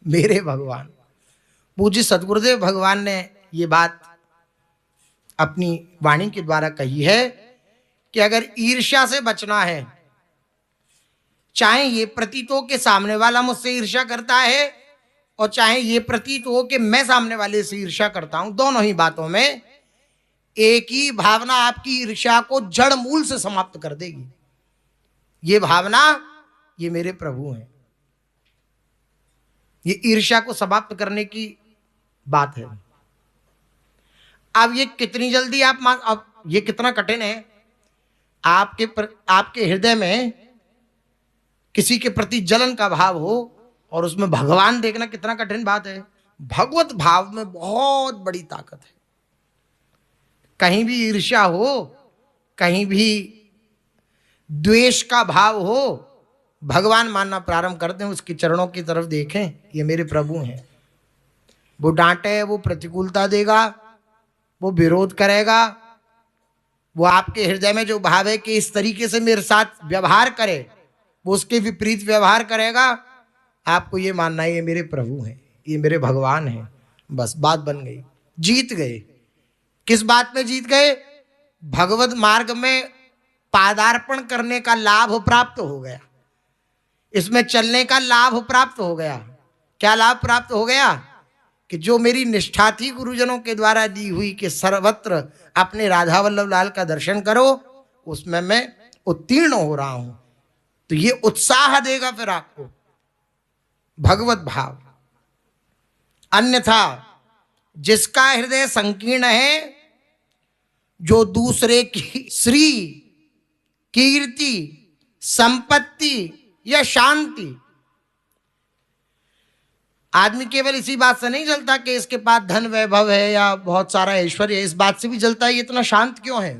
मेरे भगवान। पूज्य सद्गुरुदेव भगवान ने ये बात अपनी वाणी के द्वारा कही है कि अगर ईर्ष्या से बचना है, चाहे ये प्रतीत हो कि सामने वाला मुझसे ईर्ष्या करता है और चाहे ये प्रतीत हो कि मैं सामने वाले से ईर्ष्या करता हूं, दोनों ही बातों में एक ही भावना आपकी ईर्ष्या को जड़ मूल से समाप्त कर देगी। ये भावना, ये मेरे प्रभु हैं। ये ईर्ष्या को समाप्त करने की बात है। अब ये कितनी जल्दी अब ये कितना कठिन है। आपके हृदय में किसी के प्रति जलन का भाव हो और उसमें भगवान देखना कितना कठिन बात है। भगवत भाव में बहुत बड़ी ताकत है। कहीं भी ईर्ष्या हो, कहीं भी द्वेष का भाव हो, भगवान मानना प्रारंभ कर दें, उसके चरणों की तरफ देखें, ये मेरे प्रभु हैं। वो डांटे, वो प्रतिकूलता देगा, वो विरोध करेगा, वो आपके हृदय में जो भाव है कि इस तरीके से मेरे साथ व्यवहार करे, वो उसके विपरीत व्यवहार करेगा। आपको ये मानना है ये मेरे प्रभु हैं, ये मेरे भगवान हैं। बस बात बन गई, जीत गए। किस बात में जीत गए? भगवत मार्ग में पादार्पण करने का लाभ प्राप्त हो गया, इसमें चलने का लाभ प्राप्त हो गया। क्या लाभ प्राप्त हो गया? कि जो मेरी निष्ठा थी गुरुजनों के द्वारा दी हुई कि सर्वत्र अपने राधा वल्लभ लाल का दर्शन करो, उसमें मैं उत्तीर्ण हो रहा हूं। तो ये उत्साह देगा फिर आपको भगवत भाव। अन्यथा जिसका हृदय संकीर्ण है, जो दूसरे की श्री, कीर्ति, संपत्ति या शांति, आदमी केवल इसी बात से नहीं जलता कि इसके पास धन वैभव है या बहुत सारा ऐश्वर्य है, इस बात से भी जलता है ये इतना शांत क्यों है।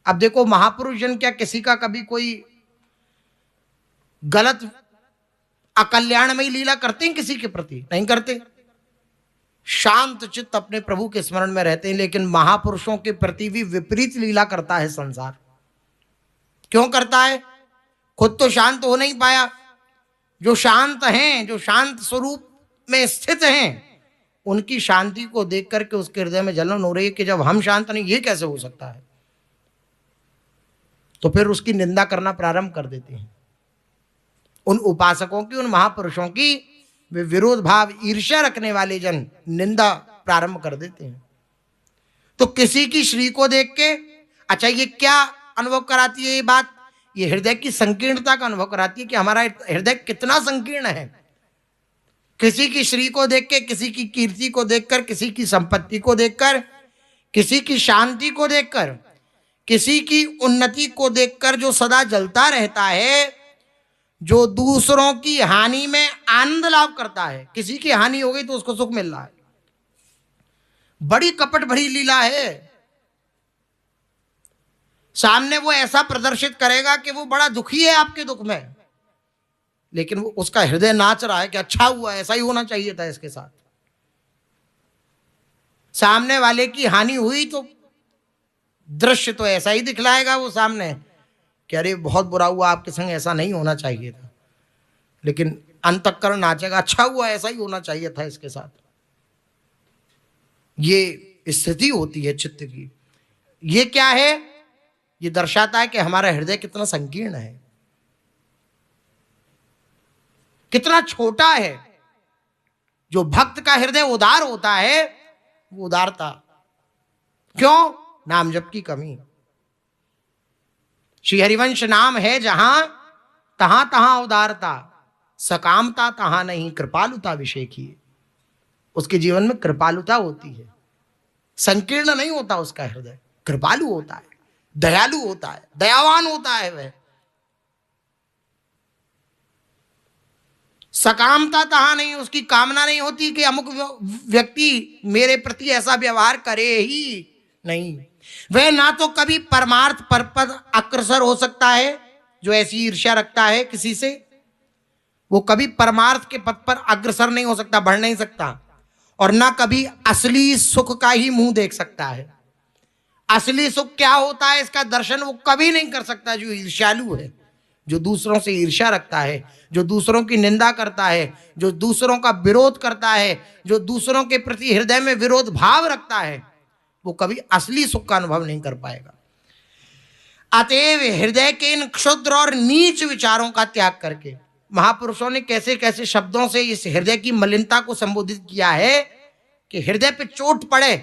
अब देखो, महापुरुष जन क्या किसी का कभी कोई गलत अकल्याणमयी लीला करते हैं किसी के प्रति? नहीं करते। शांत चित्त अपने प्रभु के स्मरण में रहते हैं। लेकिन महापुरुषों के प्रति भी विपरीत लीला करता है संसार। क्यों करता है? खुद तो शांत हो नहीं पाया। जो शांत हैं, जो शांत स्वरूप में स्थित हैं, उनकी शांति को देख करके उसके हृदय में जलन हो रही है कि जब हम शांत नहीं, ये कैसे हो सकता है। तो फिर उसकी निंदा करना प्रारंभ कर देते हैं। उन उपासकों की, उन महापुरुषों की वे विरोध भाव, ईर्ष्या रखने वाले जन निंदा प्रारंभ कर देते हैं। तो किसी की श्री को देख के, अच्छा ये क्या अनुभव कराती है ये बात? ये हृदय की संकीर्णता का अनुभव कराती है कि हमारा हृदय कितना संकीर्ण है। किसी की श्री को देख के, किसी की कीर्ति को देखकर, किसी की संपत्ति को देखकर, किसी की शांति को देखकर, किसी की उन्नति को देखकर जो सदा जलता रहता है, जो दूसरों की हानि में आनंद लाभ करता है। किसी की हानि हो गई तो उसको सुख मिल रहा है। बड़ी कपट भरी लीला है। सामने वो ऐसा प्रदर्शित करेगा कि वो बड़ा दुखी है आपके दुख में, लेकिन वो उसका हृदय नाच रहा है कि अच्छा हुआ, ऐसा ही होना चाहिए था इसके साथ। सामने वाले की हानि हुई तो दृश्य तो ऐसा ही दिखलाएगा वो सामने कि अरे बहुत बुरा हुआ, आपके संग ऐसा नहीं होना चाहिए था। लेकिन अंतःकरण नाचेगा, अच्छा हुआ, ऐसा ही होना चाहिए था इसके साथ। ये स्थिति होती है चित्त की। ये क्या है? ये दर्शाता है कि हमारा हृदय कितना संकीर्ण है, कितना छोटा है। जो भक्त का हृदय उदार होता है, वो उदारता क्यों? नाम जप की कमी। श्री हरिवंश नाम है जहां, तहां तहां उदारता, सकामता तहां नहीं, कृपालुता विषय की। उसके जीवन में कृपालुता होती है, संकीर्ण नहीं होता उसका हृदय, कृपालु होता है, दयालु होता है, दयावान होता है वह। सकामता तहां नहीं, उसकी कामना नहीं होती कि अमुक व्यक्ति मेरे प्रति ऐसा व्यवहार करे ही नहीं। वह ना तो कभी परमार्थ पर पद अग्रसर हो सकता है, जो ऐसी ईर्ष्या रखता है किसी से, वो कभी परमार्थ के पद पर अग्रसर नहीं हो सकता, बढ़ नहीं सकता। और ना कभी असली सुख का ही मुंह देख सकता है। असली सुख क्या होता है इसका दर्शन वो कभी नहीं कर सकता जो ईर्ष्यालु है, जो दूसरों से ईर्ष्या रखता है, जो दूसरों की निंदा करता है, जो दूसरों का विरोध करता है, जो दूसरों के प्रति हृदय में विरोध भाव रखता है, वो कभी असली सुख का अनुभव नहीं कर पाएगा। अतएव हृदय के इन क्षुद्र और नीच विचारों का त्याग करके महापुरुषों ने कैसे कैसे शब्दों से इस हृदय की मलिनता को संबोधित किया है कि हृदय पे चोट पड़े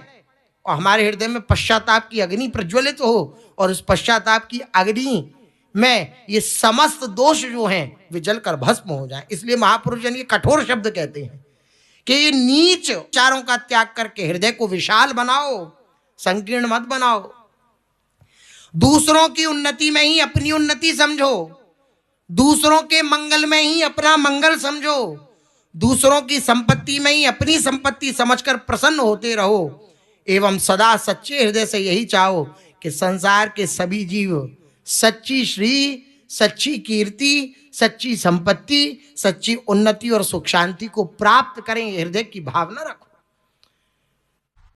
और हमारे हृदय में पश्चाताप की अग्नि प्रज्वलित हो और उस पश्चाताप की अग्नि में ये समस्त दोष जो हैं वे जलकर भस्म हो जाएं। इसलिए महापुरुष जन ये कठोर शब्द कहते हैं कि ये नीच विचारों का त्याग करके हृदय को विशाल बनाओ, संकीर्ण मत बनाओ। दूसरों की उन्नति में ही अपनी उन्नति समझो, दूसरों के मंगल में ही अपना मंगल समझो, दूसरों की संपत्ति में ही अपनी संपत्ति समझकर प्रसन्न होते रहो एवं सदा सच्चे हृदय से यही चाहो कि संसार के सभी जीव सच्ची श्री, सच्ची कीर्ति, सच्ची संपत्ति, सच्ची उन्नति और सुख शांति को प्राप्त करें। हृदय की भावना रखो।